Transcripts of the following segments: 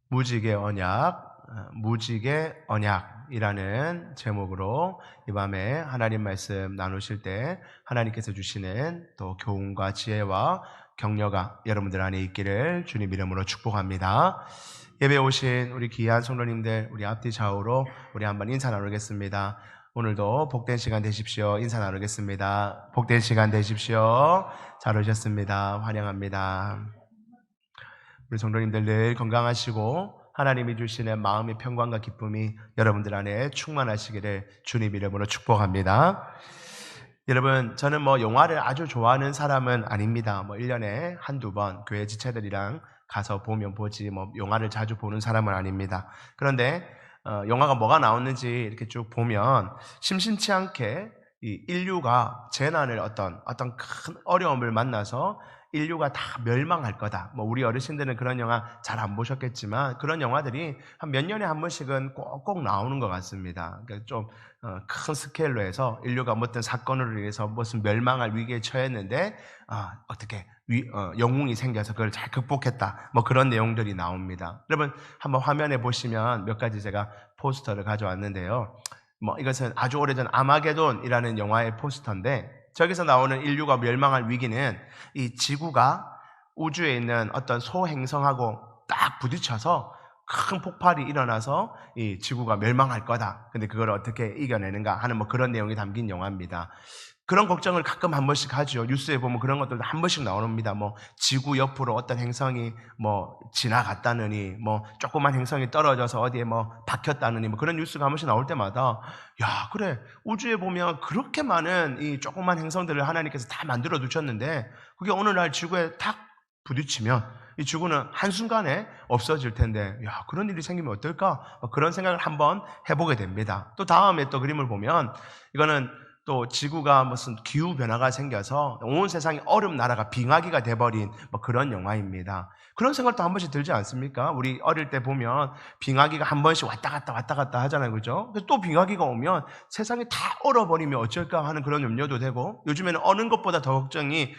무지개 언약, 무지개 언약이라는 제목으로 이 밤에 하나님 말씀 나누실 때 하나님께서 주시는 또 교훈과 지혜와 격려가 여러분들 안에 있기를 주님 이름으로 축복합니다. 예배 오신 우리 귀한 성도님들, 우리 앞뒤 좌우로 우리 한번 인사 나누겠습니다. 오늘도 복된 시간 되십시오. 인사 나누겠습니다. 복된 시간 되십시오. 잘 오셨습니다. 환영합니다. 우리 성도님들 늘 건강하시고 하나님이 주시는 마음의 평강과 기쁨이 여러분들 안에 충만하시기를 주님 이름으로 축복합니다. 여러분, 저는 영화를 아주 좋아하는 사람은 아닙니다. 1년에 한두 번 교회 지체들이랑 가서 보면 보지 영화를 자주 보는 사람은 아닙니다. 그런데 영화가 뭐가 나왔는지 이렇게 쭉 보면 심심치 않게 이 인류가 재난을 어떤 큰 어려움을 만나서 인류가 다 멸망할 거다. 우리 어르신들은 그런 영화 잘 안 보셨겠지만 그런 영화들이 한 몇 년에 한 번씩은 꼭 나오는 것 같습니다. 그러니까 좀 큰 스케일로 해서 인류가 어떤 사건으로 인해서 무슨 멸망할 위기에 처했는데 어떻게 영웅이 생겨서 그걸 잘 극복했다. 그런 내용들이 나옵니다. 여러분 한번 화면에 보시면 몇 가지 제가 포스터를 가져왔는데요. 이것은 아주 오래전 아마게돈이라는 영화의 포스터인데 저기서 나오는 인류가 멸망할 위기는 이 지구가 우주에 있는 어떤 소행성하고 딱 부딪혀서 큰 폭발이 일어나서 이 지구가 멸망할 거다. 근데 그걸 어떻게 이겨내는가 하는 그런 내용이 담긴 영화입니다. 그런 걱정을 가끔 한 번씩 하죠. 뉴스에 보면 그런 것들도 한 번씩 나옵니다. 지구 옆으로 어떤 행성이 지나갔다느니, 조그만 행성이 떨어져서 어디에 박혔다느니, 그런 뉴스가 한 번씩 나올 때마다, 야, 그래. 우주에 보면 그렇게 많은 이 조그만 행성들을 하나님께서 다 만들어 두셨는데, 그게 어느 날 지구에 탁 부딪히면, 이 지구는 한순간에 없어질 텐데, 야, 그런 일이 생기면 어떨까? 그런 생각을 한번 해보게 됩니다. 또 다음에 또 그림을 보면, 이거는 또 지구가 무슨 기후변화가 생겨서 온 세상이 얼음 나라가 빙하기가 돼버린 그런 영화입니다. 그런 생각도 한 번씩 들지 않습니까? 우리 어릴 때 보면 빙하기가 한 번씩 왔다 갔다 하잖아요. 그죠? 그래서 또 빙하기가 오면 세상이 다 얼어버리면 어쩔까 하는 그런 염려도 되고, 요즘에는 어느 것보다 더 걱정이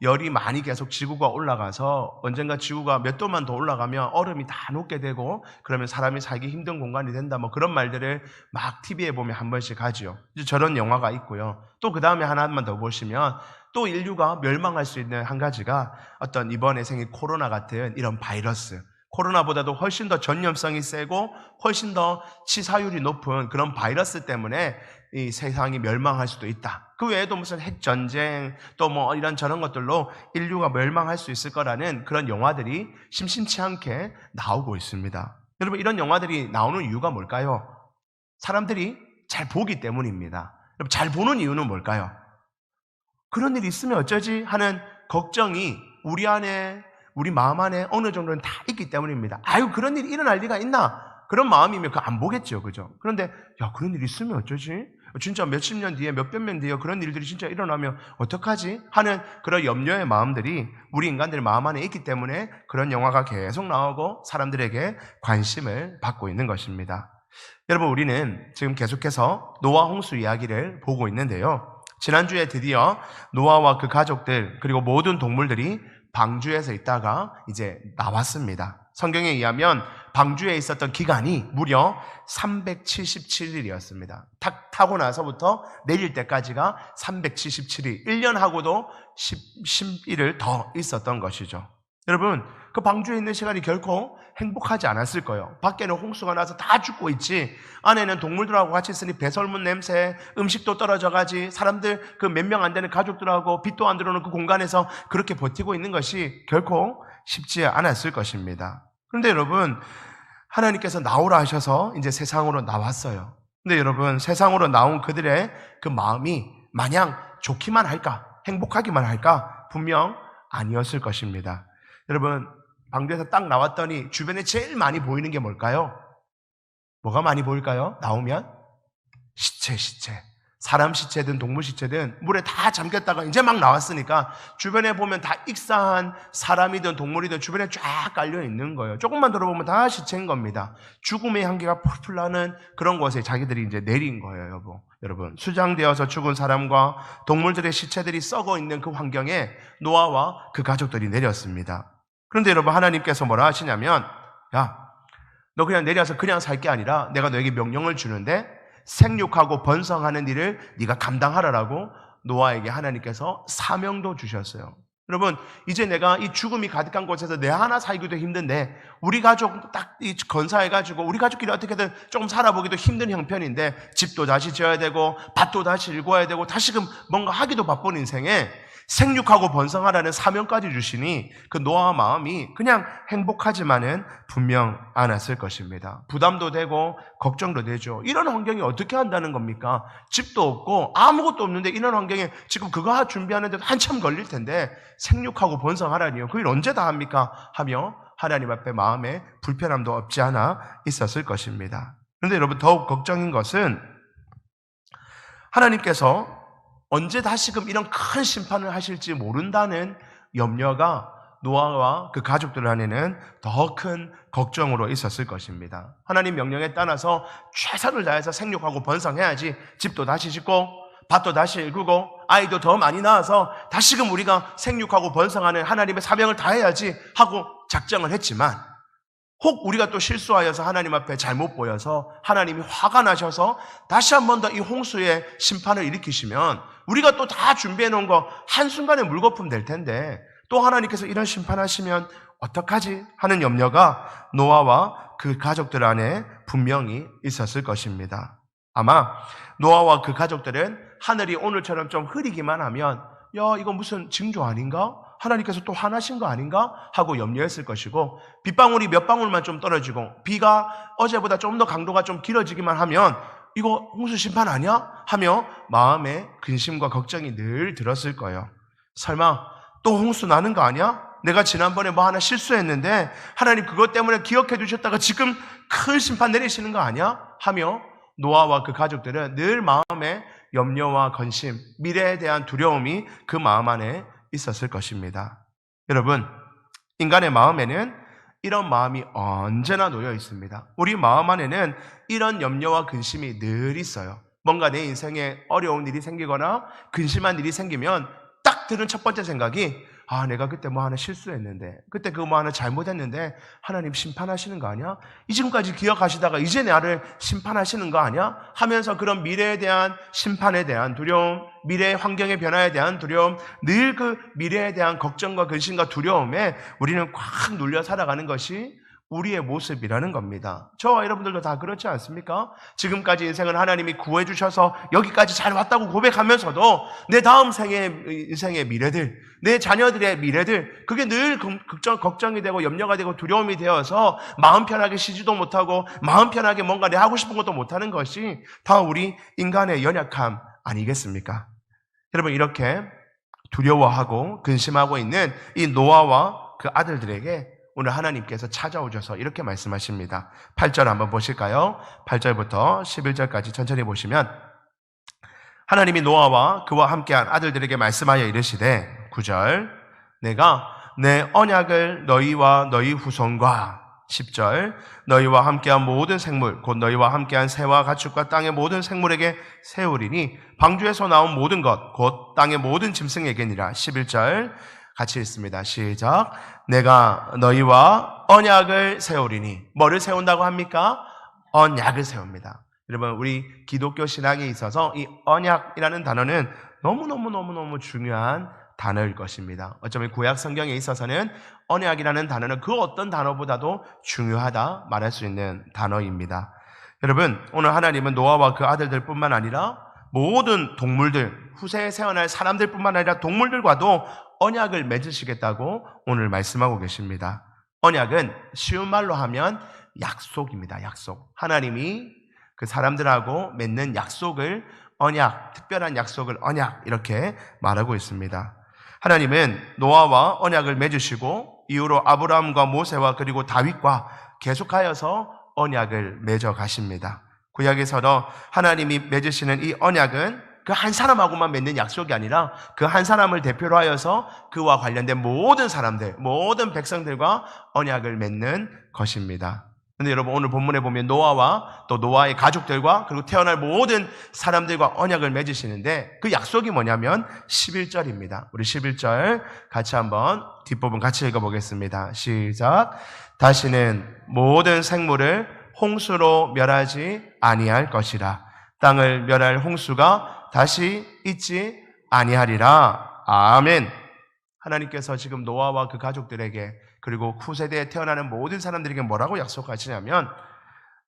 열이 많이 계속 지구가 올라가서 언젠가 지구가 몇 도만 더 올라가면 얼음이 다 녹게 되고 그러면 사람이 살기 힘든 공간이 된다. 그런 말들을 막 TV에 보면 한 번씩 하죠. 저런 영화가 있고요. 또 그 다음에 하나만 더 보시면 또 인류가 멸망할 수 있는 한 가지가 어떤 이번에 생긴 코로나 같은 이런 바이러스, 코로나보다도 훨씬 더 전염성이 세고 훨씬 더 치사율이 높은 그런 바이러스 때문에 이 세상이 멸망할 수도 있다. 그 외에도 무슨 핵전쟁 또 이런 저런 것들로 인류가 멸망할 수 있을 거라는 그런 영화들이 심심치 않게 나오고 있습니다. 여러분, 이런 영화들이 나오는 이유가 뭘까요? 사람들이 잘 보기 때문입니다. 여러분, 잘 보는 이유는 뭘까요? 그런 일이 있으면 어쩌지 하는 걱정이 우리 안에, 우리 마음 안에 어느 정도는 다 있기 때문입니다. 아유, 그런 일이 일어날 리가 있나? 그런 마음이면 그거 안 보겠죠. 그죠? 그런데, 야, 그런 일이 있으면 어쩌지? 진짜 몇십 년 뒤에, 몇백 년 뒤에 그런 일들이 진짜 일어나면 어떡하지? 하는 그런 염려의 마음들이 우리 인간들의 마음 안에 있기 때문에 그런 영화가 계속 나오고 사람들에게 관심을 받고 있는 것입니다. 여러분, 우리는 지금 계속해서 노아 홍수 이야기를 보고 있는데요. 지난주에 드디어 노아와 그 가족들 그리고 모든 동물들이 방주에서 있다가 이제 나왔습니다. 성경에 의하면 방주에 있었던 기간이 무려 377일이었습니다. 타고 나서부터 내릴 때까지가 377일, 1년하고도 10일을 더 있었던 것이죠. 여러분, 그 방주에 있는 시간이 결코 행복하지 않았을 거예요. 밖에는 홍수가 나서 다 죽고 있지, 안에는 동물들하고 같이 있으니 배설물 냄새, 음식도 떨어져가지, 사람들 그 몇 명 안 되는 가족들하고 빛도 안 들어오는 그 공간에서 그렇게 버티고 있는 것이 결코 쉽지 않았을 것입니다. 그런데 여러분, 하나님께서 나오라 하셔서 이제 세상으로 나왔어요. 근데 여러분, 세상으로 나온 그들의 그 마음이 마냥 좋기만 할까, 행복하기만 할까? 분명 아니었을 것입니다. 여러분, 방주에서 딱 나왔더니 주변에 제일 많이 보이는 게 뭘까요? 뭐가 많이 보일까요? 나오면? 시체. 사람 시체든 동물 시체든 물에 다 잠겼다가 이제 막 나왔으니까 주변에 보면 다 익사한 사람이든 동물이든 주변에 쫙 깔려 있는 거예요. 조금만 들어보면 다 시체인 겁니다. 죽음의 향기가 풀풀 나는 그런 곳에 자기들이 이제 내린 거예요, 여러분. 수장되어서 죽은 사람과 동물들의 시체들이 썩어 있는 그 환경에 노아와 그 가족들이 내렸습니다. 그런데 여러분, 하나님께서 뭐라 하시냐면 야, 너 그냥 내려서 그냥 살 게 아니라 내가 너에게 명령을 주는데 생육하고 번성하는 일을 네가 감당하라라고 노아에게 하나님께서 사명도 주셨어요. 여러분, 이제 내가 이 죽음이 가득한 곳에서 내 하나 살기도 힘든데 우리 가족 딱 건사해가지고 우리 가족끼리 어떻게든 좀 살아보기도 힘든 형편인데 집도 다시 지어야 되고 밭도 다시 일궈야 되고 다시금 뭔가 하기도 바쁜 인생에 생육하고 번성하라는 사명까지 주시니 그 노아의 마음이 그냥 행복하지만은 분명 않았을 것입니다. 부담도 되고 걱정도 되죠. 이런 환경이 어떻게 한다는 겁니까? 집도 없고 아무것도 없는데 이런 환경에 지금 그거 준비하는데도 한참 걸릴 텐데 생육하고 번성하라니요. 그 일 언제 다 합니까? 하며 하나님 앞에 마음에 불편함도 없지 않아 있었을 것입니다. 그런데 여러분, 더욱 걱정인 것은 하나님께서 언제 다시금 이런 큰 심판을 하실지 모른다는 염려가 노아와 그 가족들 안에는 더 큰 걱정으로 있었을 것입니다. 하나님 명령에 따라서 최선을 다해서 생육하고 번성해야지 집도 다시 짓고 밭도 다시 일구고 아이도 더 많이 낳아서 다시금 우리가 생육하고 번성하는 하나님의 사명을 다해야지 하고 작정을 했지만 혹 우리가 또 실수하여서 하나님 앞에 잘못 보여서 하나님이 화가 나셔서 다시 한 번 더 이 홍수의 심판을 일으키시면 우리가 또 다 준비해 놓은 거 한순간에 물거품 될 텐데 또 하나님께서 이런 심판하시면 어떡하지? 하는 염려가 노아와 그 가족들 안에 분명히 있었을 것입니다. 아마 노아와 그 가족들은 하늘이 오늘처럼 좀 흐리기만 하면 야, 이거 무슨 징조 아닌가? 하나님께서 또 화나신 거 아닌가? 하고 염려했을 것이고 빗방울이 몇 방울만 좀 떨어지고 비가 어제보다 좀 더 강도가 좀 길어지기만 하면 이거 홍수 심판 아니야? 하며 마음에 근심과 걱정이 늘 들었을 거예요. 설마 또 홍수 나는 거 아니야? 내가 지난번에 뭐 하나 실수했는데 하나님 그것 때문에 기억해 두셨다가 지금 큰 심판 내리시는 거 아니야? 하며 노아와 그 가족들은 늘 마음에 염려와 근심, 미래에 대한 두려움이 그 마음 안에 있었을 것입니다. 여러분, 인간의 마음에는 이런 마음이 언제나 놓여 있습니다. 우리 마음 안에는 이런 염려와 근심이 늘 있어요. 뭔가 내 인생에 어려운 일이 생기거나 근심한 일이 생기면 딱 드는 첫 번째 생각이 내가 그때 뭐 하나 실수했는데 그때 그거 뭐 하나 잘못했는데 하나님 심판하시는 거 아니야? 지금까지 기억하시다가 이제 나를 심판하시는 거 아니야? 하면서 그런 미래에 대한 심판에 대한 두려움, 미래의 환경의 변화에 대한 두려움, 늘 그 미래에 대한 걱정과 근심과 두려움에 우리는 꽉 눌려 살아가는 것이 우리의 모습이라는 겁니다. 저와 여러분들도 다 그렇지 않습니까? 지금까지 인생을 하나님이 구해 주셔서 여기까지 잘 왔다고 고백하면서도 내 다음 인생의 미래들, 내 자녀들의 미래들, 그게 늘 걱정이 되고 염려가 되고 두려움이 되어서 마음 편하게 쉬지도 못하고 마음 편하게 뭔가 내 하고 싶은 것도 못하는 것이 다 우리 인간의 연약함 아니겠습니까? 여러분, 이렇게 두려워하고 근심하고 있는 이 노아와 그 아들들에게 오늘 하나님께서 찾아오셔서 이렇게 말씀하십니다. 8절 한번 보실까요? 8절부터 11절까지 천천히 보시면 하나님이 노아와 그와 함께한 아들들에게 말씀하여 이르시되 9절 내가 내 언약을 너희와 너희 후손과 10절 너희와 함께한 모든 생물 곧 너희와 함께한 새와 가축과 땅의 모든 생물에게 세우리니 방주에서 나온 모든 것 곧 땅의 모든 짐승에게니라. 11절 같이 읽습니다. 시작. 내가 너희와 언약을 세우리니. 뭐를 세운다고 합니까? 언약을 세웁니다. 여러분, 우리 기독교 신앙에 있어서 이 언약이라는 단어는 너무너무 중요한 단어일 것입니다. 어쩌면 구약 성경에 있어서는 언약이라는 단어는 그 어떤 단어보다도 중요하다 말할 수 있는 단어입니다. 여러분, 오늘 하나님은 노아와 그 아들들 뿐만 아니라 모든 동물들, 후세에 태어날 사람들 뿐만 아니라 동물들과도 언약을 맺으시겠다고 오늘 말씀하고 계십니다. 언약은 쉬운 말로 하면 약속입니다. 약속. 하나님이 그 사람들하고 맺는 약속을 언약, 특별한 약속을 언약 이렇게 말하고 있습니다. 하나님은 노아와 언약을 맺으시고 이후로 아브라함과 모세와 그리고 다윗과 계속하여서 언약을 맺어 가십니다. 구약에서도 하나님이 맺으시는 이 언약은 그 한 사람하고만 맺는 약속이 아니라 그 한 사람을 대표로 하여서 그와 관련된 모든 사람들, 모든 백성들과 언약을 맺는 것입니다. 근데 여러분 오늘 본문에 보면 노아와 또 노아의 가족들과 그리고 태어날 모든 사람들과 언약을 맺으시는데 그 약속이 뭐냐면 11절입니다. 우리 11절 같이 한번 뒷부분 같이 읽어보겠습니다. 시작. 다시는 모든 생물을 홍수로 멸하지 아니할 것이라. 땅을 멸할 홍수가 다시 있지 아니하리라. 아멘. 하나님께서 지금 노아와 그 가족들에게 그리고 후세대에 태어나는 모든 사람들에게 뭐라고 약속하시냐면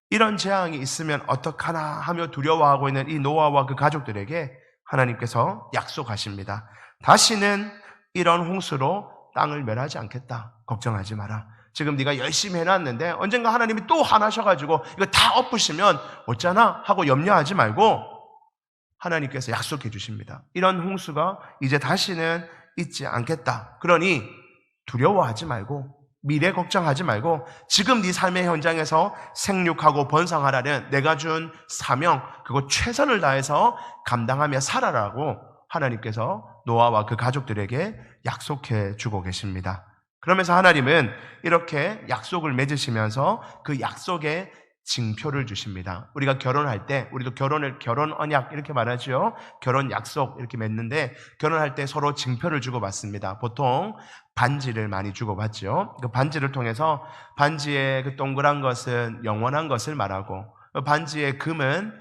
이런 재앙이 있으면 어떡하나 하며 두려워하고 있는 이 노아와 그 가족들에게 하나님께서 약속하십니다. 다시는 이런 홍수로 땅을 멸하지 않겠다. 걱정하지 마라. 지금 네가 열심히 해놨는데 언젠가 하나님이 또 화나셔가지고 이거 다 엎으시면 어쩌나 하고 염려하지 말고 하나님께서 약속해 주십니다. 이런 홍수가 이제 다시는 있지 않겠다. 그러니 두려워하지 말고 미래 걱정하지 말고 지금 네 삶의 현장에서 생육하고 번성하라는 내가 준 사명 그거 최선을 다해서 감당하며 살아라고 하나님께서 노아와 그 가족들에게 약속해 주고 계십니다. 그러면서 하나님은 이렇게 약속을 맺으시면서 그 약속에 징표를 주십니다. 우리가 결혼할 때 우리도 결혼 언약 이렇게 말하죠. 결혼 약속 이렇게 맺는데 결혼할 때 서로 징표를 주고받습니다. 보통 반지를 많이 주고받죠. 그 반지를 통해서 반지의 그 동그란 것은 영원한 것을 말하고 반지의 금은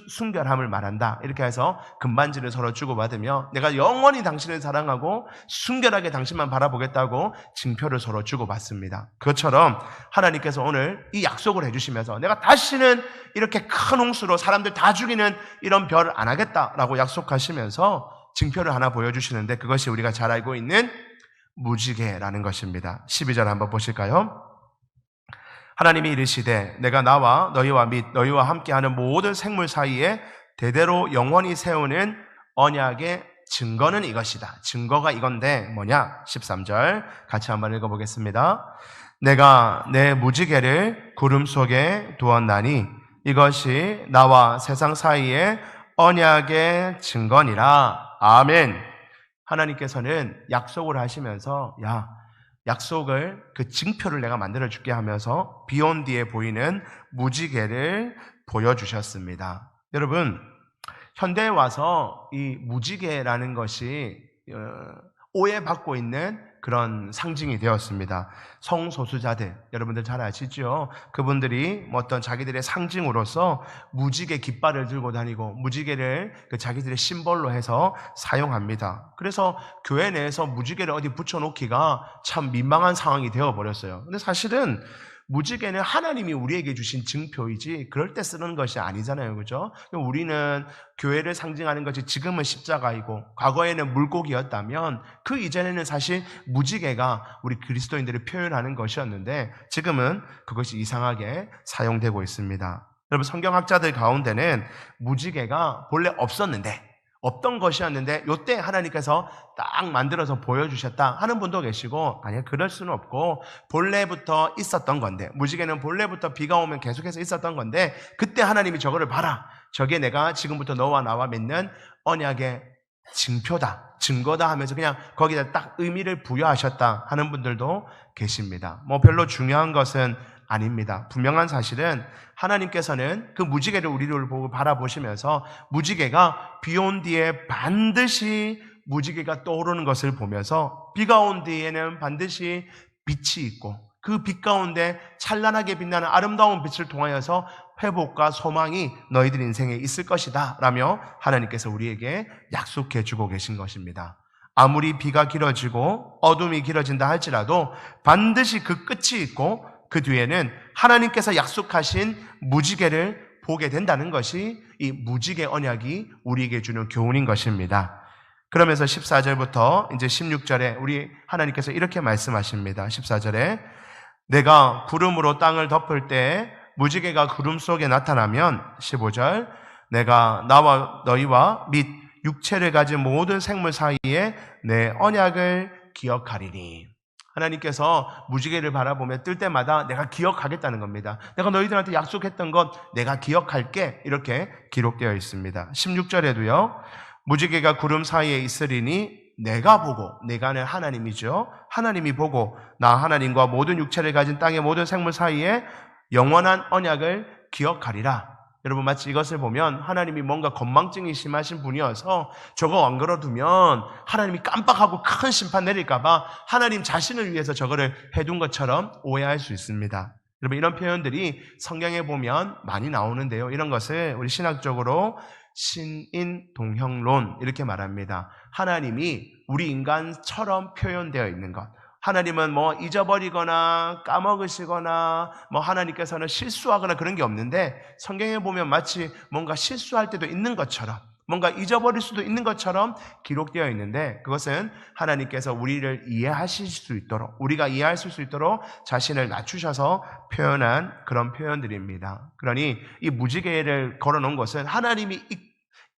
순결함을 말한다. 이렇게 해서 금반지를 서로 주고받으며 내가 영원히 당신을 사랑하고 순결하게 당신만 바라보겠다고 징표를 서로 주고받습니다. 그것처럼 하나님께서 오늘 이 약속을 해주시면서 내가 다시는 이렇게 큰 홍수로 사람들 다 죽이는 이런 별을 안 하겠다라고 약속하시면서 징표를 하나 보여주시는데 그것이 우리가 잘 알고 있는 무지개라는 것입니다. 12절 한번 보실까요? 하나님이 이르시되 내가 나와 너희와 및 너희와 함께하는 모든 생물 사이에 대대로 영원히 세우는 언약의 증거는 이것이다. 증거가 이건데 뭐냐? 13절 같이 한번 읽어보겠습니다. 내가 내 무지개를 구름 속에 두었나니 이것이 나와 세상 사이에 언약의 증거니라. 아멘. 하나님께서는 약속을 하시면서 약속을 그 징표를 내가 만들어 줄게 하면서 비온 뒤에 보이는 무지개를 보여주셨습니다. 여러분 현대에 와서 이 무지개라는 것이 오해받고 있는 그런 상징이 되었습니다. 성소수자들 여러분들 잘 아시죠? 그분들이 어떤 자기들의 상징으로서 무지개 깃발을 들고 다니고 무지개를 그 자기들의 심벌로 해서 사용합니다. 그래서 교회 내에서 무지개를 어디 붙여놓기가 참 민망한 상황이 되어버렸어요. 근데 사실은 무지개는 하나님이 우리에게 주신 증표이지 그럴 때 쓰는 것이 아니잖아요. 그죠? 우리는 교회를 상징하는 것이 지금은 십자가이고 과거에는 물고기였다면 그 이전에는 사실 무지개가 우리 그리스도인들을 표현하는 것이었는데 지금은 그것이 이상하게 사용되고 있습니다. 여러분 성경학자들 가운데는 무지개가 본래 없던 것이었는데 이때 하나님께서 딱 만들어서 보여주셨다 하는 분도 계시고 아니요 그럴 수는 없고 본래부터 있었던 건데 무지개는 본래부터 비가 오면 계속해서 있었던 건데 그때 하나님이 저거를 봐라 저게 내가 지금부터 너와 나와 맺는 언약의 징표다 증거다 하면서 그냥 거기다 딱 의미를 부여하셨다 하는 분들도 계십니다. 별로 중요한 것은 아닙니다. 분명한 사실은 하나님께서는 그 무지개를 우리를 보고 바라보시면서 무지개가 비 온 뒤에 반드시 무지개가 떠오르는 것을 보면서 비가 온 뒤에는 반드시 빛이 있고 그 빛 가운데 찬란하게 빛나는 아름다운 빛을 통하여서 회복과 소망이 너희들 인생에 있을 것이다 라며 하나님께서 우리에게 약속해 주고 계신 것입니다. 아무리 비가 길어지고 어둠이 길어진다 할지라도 반드시 그 끝이 있고 그 뒤에는 하나님께서 약속하신 무지개를 보게 된다는 것이 이 무지개 언약이 우리에게 주는 교훈인 것입니다. 그러면서 14절부터 이제 16절에 우리 하나님께서 이렇게 말씀하십니다. 14절에 내가 구름으로 땅을 덮을 때 무지개가 구름 속에 나타나면 15절 내가 나와 너희와 및 육체를 가진 모든 생물 사이에 내 언약을 기억하리니 하나님께서 무지개를 바라보며 뜰 때마다 내가 기억하겠다는 겁니다. 내가 너희들한테 약속했던 것 내가 기억할게 이렇게 기록되어 있습니다. 16절에도요. 무지개가 구름 사이에 있으리니 내가 보고 내가는 하나님이죠. 하나님이 보고 나 하나님과 모든 육체를 가진 땅의 모든 생물 사이에 영원한 언약을 기억하리라. 여러분 마치 이것을 보면 하나님이 뭔가 건망증이 심하신 분이어서 저거 안 걸어두면 하나님이 깜빡하고 큰 심판 내릴까 봐 하나님 자신을 위해서 저거를 해둔 것처럼 오해할 수 있습니다. 여러분 이런 표현들이 성경에 보면 많이 나오는데요. 이런 것을 우리 신학적으로 신인동형론 이렇게 말합니다. 하나님이 우리 인간처럼 표현되어 있는 것. 하나님은 뭐 잊어버리거나 까먹으시거나 뭐 하나님께서는 실수하거나 그런 게 없는데 성경에 보면 마치 뭔가 실수할 때도 있는 것처럼 뭔가 잊어버릴 수도 있는 것처럼 기록되어 있는데 그것은 하나님께서 우리를 이해하실 수 있도록 우리가 이해할 수 있도록 자신을 낮추셔서 표현한 그런 표현들입니다. 그러니 이 무지개를 걸어놓은 것은 하나님이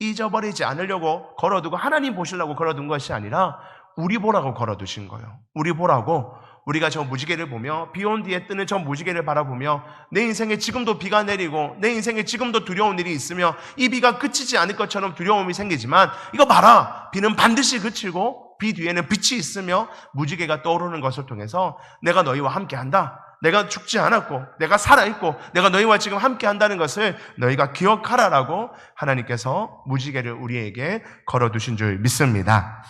잊어버리지 않으려고 걸어두고 하나님 보시려고 걸어둔 것이 아니라 우리 보라고 걸어두신 거예요. 우리 보라고 우리가 저 무지개를 보며 비 온 뒤에 뜨는 저 무지개를 바라보며 내 인생에 지금도 비가 내리고 내 인생에 지금도 두려운 일이 있으며 이 비가 그치지 않을 것처럼 두려움이 생기지만 이거 봐라 비는 반드시 그치고 비 뒤에는 빛이 있으며 무지개가 떠오르는 것을 통해서 내가 너희와 함께한다. 내가 죽지 않았고 내가 살아있고 내가 너희와 지금 함께한다는 것을 너희가 기억하라라고 하나님께서 무지개를 우리에게 걸어두신 줄 믿습니다.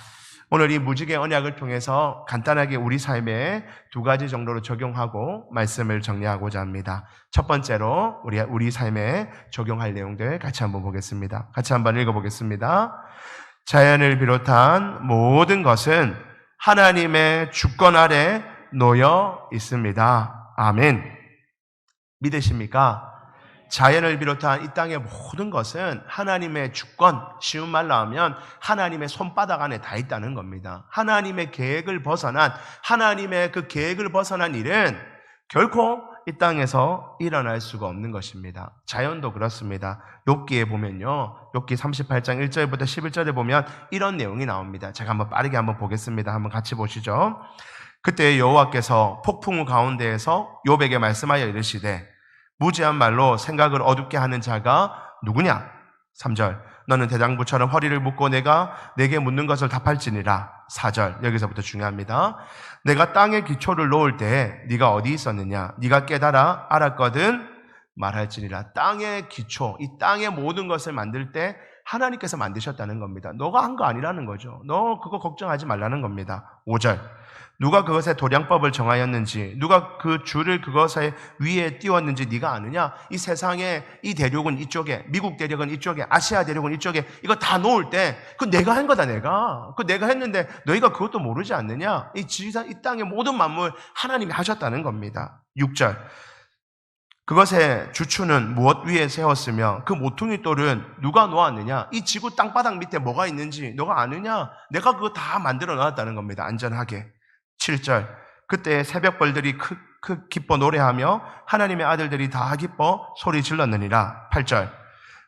오늘 이 무지개 언약을 통해서 간단하게 우리 삶에 두 가지 정도로 적용하고 말씀을 정리하고자 합니다. 첫 번째로 우리 삶에 적용할 내용들 같이 한번 보겠습니다. 같이 한번 읽어보겠습니다. 자연을 비롯한 모든 것은 하나님의 주권 아래 놓여 있습니다. 아멘. 믿으십니까? 자연을 비롯한 이 땅의 모든 것은 하나님의 주권, 쉬운 말로 하면 하나님의 손바닥 안에 다 있다는 겁니다. 하나님의 계획을 벗어난, 하나님의 그 계획을 벗어난 일은 결코 이 땅에서 일어날 수가 없는 것입니다. 자연도 그렇습니다. 욥기에 보면요, 욥기 38장 1절부터 11절에 보면 이런 내용이 나옵니다. 제가 한번 빠르게 한번 보겠습니다. 한번 같이 보시죠. 그때 여호와께서 폭풍우 가운데에서 욥에게 말씀하여 이르시되 무지한 말로 생각을 어둡게 하는 자가 누구냐? 3절 너는 대장부처럼 허리를 묶고 내가 내게 묻는 것을 답할지니라. 4절 여기서부터 중요합니다. 내가 땅에 기초를 놓을 때 네가 어디 있었느냐? 네가 깨달아 알았거든 말할지니라. 땅의 기초, 이 땅의 모든 것을 만들 때 하나님께서 만드셨다는 겁니다. 너가 한 거 아니라는 거죠. 너 그거 걱정하지 말라는 겁니다. 5절 누가 그것의 도량법을 정하였는지 누가 그 줄을 그것의 위에 띄웠는지 네가 아느냐? 이 세상에 이 대륙은 이쪽에 미국 대륙은 이쪽에 아시아 대륙은 이쪽에 이거 다 놓을 때 그 내가 한 거다. 내가 했는데 너희가 그것도 모르지 않느냐? 이 땅의 모든 만물 하나님이 하셨다는 겁니다. 6절 그것의 주추는 무엇 위에 세웠으며 그 모퉁이 돌은 누가 놓았느냐? 이 지구 땅바닥 밑에 뭐가 있는지 너가 아느냐? 내가 그거 다 만들어 놨다는 겁니다. 안전하게. 7절 그때 새벽벌들이 기뻐 노래하며 하나님의 아들들이 다 기뻐 소리 질렀느니라. 8절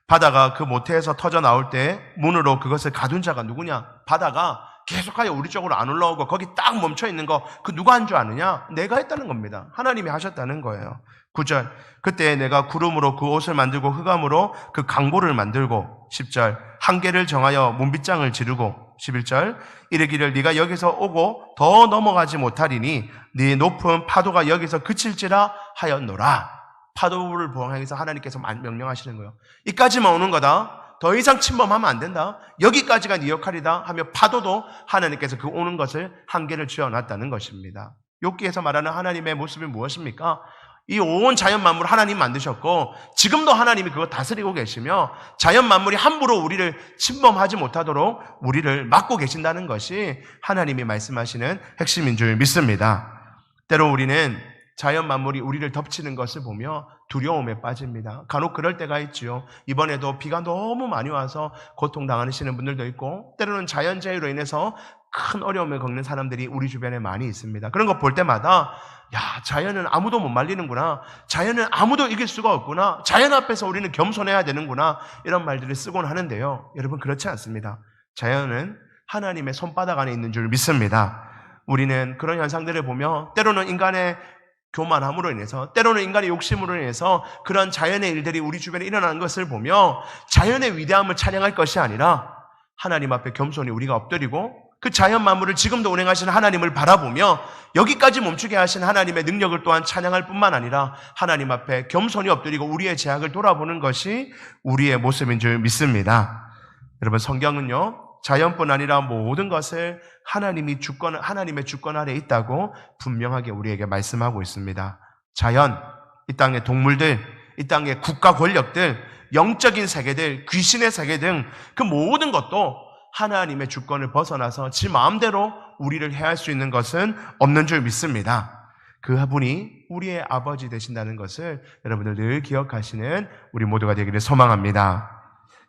바다가 그 모태에서 터져 나올 때 문으로 그것을 가둔 자가 누구냐? 바다가 계속하여 우리 쪽으로 안 올라오고 거기 딱 멈춰 있는 거 그 누가 한 줄 아느냐? 내가 했다는 겁니다. 하나님이 하셨다는 거예요. 9절 그때 내가 구름으로 그 옷을 만들고 흑암으로 그 강보를 만들고 10절 한계를 정하여 문빗장을 지르고 11절 이르기를 네가 여기서 오고 더 넘어가지 못하리니 네 높은 파도가 여기서 그칠지라 하였노라. 파도를 보호하기 위해서 하나님께서 명령하시는 거예요. 이까지만 오는 거다. 더 이상 침범하면 안 된다. 여기까지가 네 역할이다 하며 파도도 하나님께서 그 오는 것을 한계를 지어놨다는 것입니다. 욥기에서 말하는 하나님의 모습이 무엇입니까? 이 온 자연 만물 하나님 만드셨고 지금도 하나님이 그거 다스리고 계시며 자연 만물이 함부로 우리를 침범하지 못하도록 우리를 막고 계신다는 것이 하나님이 말씀하시는 핵심인 줄 믿습니다. 때로 우리는 자연 만물이 우리를 덮치는 것을 보며 두려움에 빠집니다. 간혹 그럴 때가 있지요. 이번에도 비가 너무 많이 와서 고통당하시는 분들도 있고 때로는 자연재해로 인해서 큰 어려움을 겪는 사람들이 우리 주변에 많이 있습니다. 그런 거 볼 때마다 야, 자연은 아무도 못 말리는구나. 자연은 아무도 이길 수가 없구나. 자연 앞에서 우리는 겸손해야 되는구나. 이런 말들을 쓰곤 하는데요. 여러분 그렇지 않습니다. 자연은 하나님의 손바닥 안에 있는 줄 믿습니다. 우리는 그런 현상들을 보며 때로는 인간의 교만함으로 인해서 때로는 인간의 욕심으로 인해서 그런 자연의 일들이 우리 주변에 일어나는 것을 보며 자연의 위대함을 찬양할 것이 아니라 하나님 앞에 겸손히 우리가 엎드리고 그 자연 만물을 지금도 운행하시는 하나님을 바라보며 여기까지 멈추게 하신 하나님의 능력을 또한 찬양할 뿐만 아니라 하나님 앞에 겸손히 엎드리고 우리의 죄악을 돌아보는 것이 우리의 모습인 줄 믿습니다. 여러분, 성경은요, 자연뿐 아니라 모든 것을 하나님의 주권 아래 있다고 분명하게 우리에게 말씀하고 있습니다. 자연, 이 땅의 동물들, 이 땅의 국가 권력들, 영적인 세계들, 귀신의 세계 등 그 모든 것도 하나님의 주권을 벗어나서 지 마음대로 우리를 해할 수 있는 것은 없는 줄 믿습니다. 그분이 우리의 아버지 되신다는 것을 여러분들 늘 기억하시는 우리 모두가 되기를 소망합니다.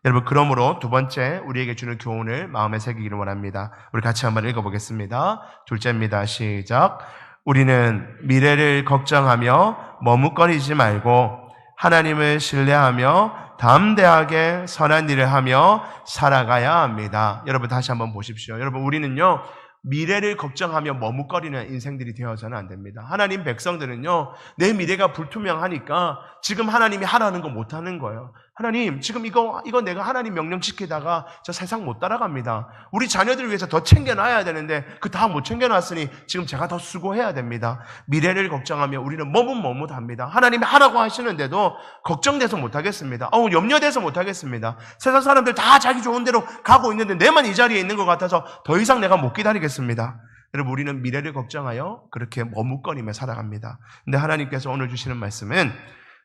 여러분, 그러므로 두 번째 우리에게 주는 교훈을 마음에 새기기를 원합니다. 우리 같이 한번 읽어보겠습니다. 둘째입니다. 시작. 우리는 미래를 걱정하며 머뭇거리지 말고 하나님을 신뢰하며 담대하게 선한 일을 하며 살아가야 합니다. 여러분, 다시 한번 보십시오. 여러분, 우리는요, 미래를 걱정하며 머뭇거리는 인생들이 되어서는 안 됩니다. 하나님 백성들은요, 내 미래가 불투명하니까 지금 하나님이 하라는 거 못하는 거예요. 하나님, 지금 이거 내가 하나님 명령 지키다가 저 세상 못 따라갑니다. 우리 자녀들을 위해서 더 챙겨놔야 되는데 그 다 못 챙겨놨으니 지금 제가 더 수고해야 됩니다. 미래를 걱정하며 우리는 머뭇머뭇합니다. 하나님이 하라고 하시는데도 걱정돼서 못하겠습니다. 염려돼서 못하겠습니다. 세상 사람들 다 자기 좋은 대로 가고 있는데 내만 이 자리에 있는 것 같아서 더 이상 내가 못 기다리겠습니다. 여러분, 우리는 미래를 걱정하여 그렇게 머뭇거리며 살아갑니다. 근데 하나님께서 오늘 주시는 말씀은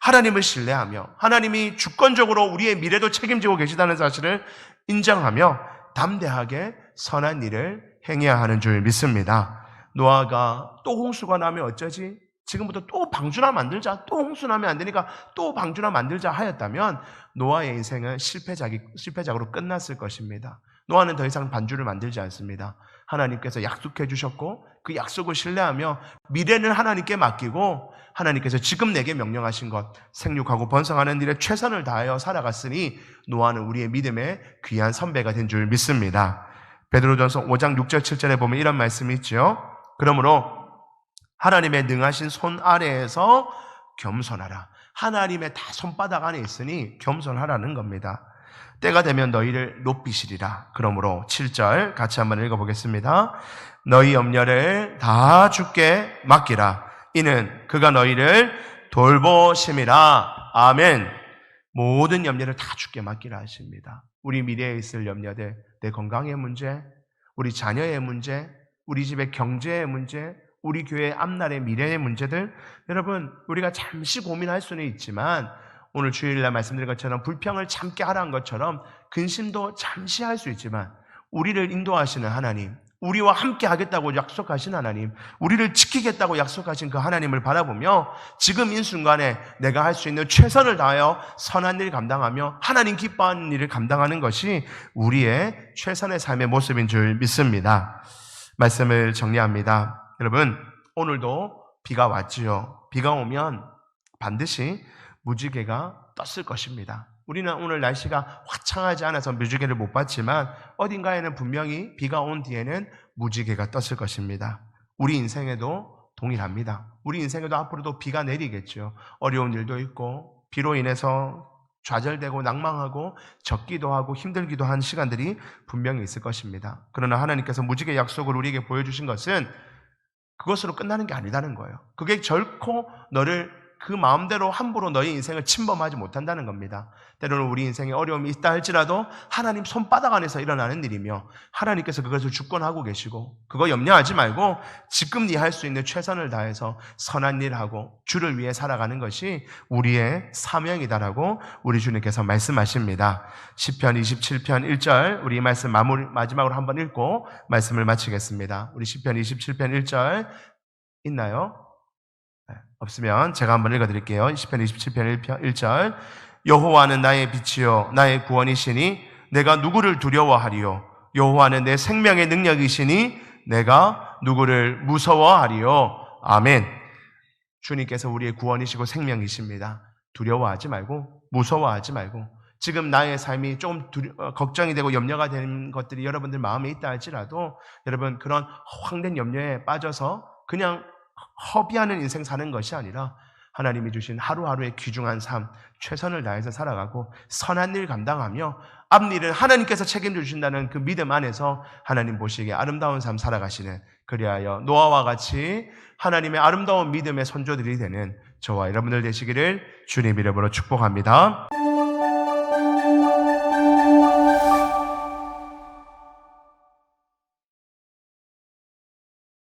하나님을 신뢰하며 하나님이 주권적으로 우리의 미래도 책임지고 계시다는 사실을 인정하며 담대하게 선한 일을 행해야 하는 줄 믿습니다. 노아가 또 홍수가 나면 어쩌지? 지금부터 또 방주나 만들자. 또 홍수 나면 안 되니까 또 방주나 만들자 하였다면 노아의 인생은 실패작으로 끝났을 것입니다. 노아는 더 이상 반주를 만들지 않습니다. 하나님께서 약속해 주셨고 그 약속을 신뢰하며 미래는 하나님께 맡기고 하나님께서 지금 내게 명령하신 것, 생육하고 번성하는 일에 최선을 다하여 살아갔으니 노아는 우리의 믿음의 귀한 선배가 된 줄 믿습니다. 베드로전서 5장 6절 7절에 보면 이런 말씀이 있죠. 그러므로 하나님의 능하신 손 아래에서 겸손하라. 하나님의 다 손바닥 안에 있으니 겸손하라는 겁니다. 때가 되면 너희를 높이시리라. 그러므로 7절 같이 한번 읽어보겠습니다. 너희 염려를 다 주께 맡기라. 이는 그가 너희를 돌보심이라. 아멘. 모든 염려를 다 주께 맡기라 하십니다. 우리 미래에 있을 염려들, 내 건강의 문제, 우리 자녀의 문제, 우리 집의 경제의 문제, 우리 교회의 앞날의 미래의 문제들, 여러분, 우리가 잠시 고민할 수는 있지만 오늘 주일날 말씀드린 것처럼 불평을 참게 하라는 것처럼 근심도 잠시 할 수 있지만 우리를 인도하시는 하나님, 우리와 함께 하겠다고 약속하신 하나님, 우리를 지키겠다고 약속하신 그 하나님을 바라보며 지금 이 순간에 내가 할 수 있는 최선을 다하여 선한 일 감당하며 하나님 기뻐하는 일을 감당하는 것이 우리의 최선의 삶의 모습인 줄 믿습니다. 말씀을 정리합니다. 여러분, 오늘도 비가 왔지요. 비가 오면 반드시 무지개가 떴을 것입니다. 우리는 오늘 날씨가 화창하지 않아서 무지개를 못 봤지만 어딘가에는 분명히 비가 온 뒤에는 무지개가 떴을 것입니다. 우리 인생에도 동일합니다. 우리 인생에도 앞으로도 비가 내리겠죠. 어려운 일도 있고 비로 인해서 좌절되고 낭망하고 적기도 하고 힘들기도 한 시간들이 분명히 있을 것입니다. 그러나 하나님께서 무지개 약속을 우리에게 보여주신 것은 그것으로 끝나는 게 아니다는 거예요. 그게 결코 너를 그 마음대로 함부로 너의 인생을 침범하지 못한다는 겁니다. 때로는 우리 인생에 어려움이 있다 할지라도 하나님 손바닥 안에서 일어나는 일이며 하나님께서 그것을 주권하고 계시고 그거 염려하지 말고 지금 네 할 수 있는 최선을 다해서 선한 일하고 주를 위해 살아가는 것이 우리의 사명이다라고 우리 주님께서 말씀하십니다. 시편 27편 1절 우리 이 말씀 마지막으로 한번 읽고 말씀을 마치겠습니다. 우리 시편 27편 1절 있나요? 없으면 제가 한번 읽어드릴게요. 시편 27편 1절 여호와는 나의 빛이요 나의 구원이시니 내가 누구를 두려워하리요. 여호와는 내 생명의 능력이시니 내가 누구를 무서워하리요. 아멘. 주님께서 우리의 구원이시고 생명이십니다. 두려워하지 말고 무서워하지 말고 지금 나의 삶이 조금 걱정이 되고 염려가 되는 것들이 여러분들 마음에 있다 할지라도 여러분 그런 허황된 염려에 빠져서 그냥 허비하는 인생 사는 것이 아니라 하나님이 주신 하루하루의 귀중한 삶, 최선을 다해서 살아가고 선한 일 감당하며 앞일은 하나님께서 책임져 주신다는 그 믿음 안에서 하나님 보시기에 아름다운 삶 살아가시는, 그리하여 노아와 같이 하나님의 아름다운 믿음의 선조들이 되는 저와 여러분들 되시기를 주님 이름으로 축복합니다.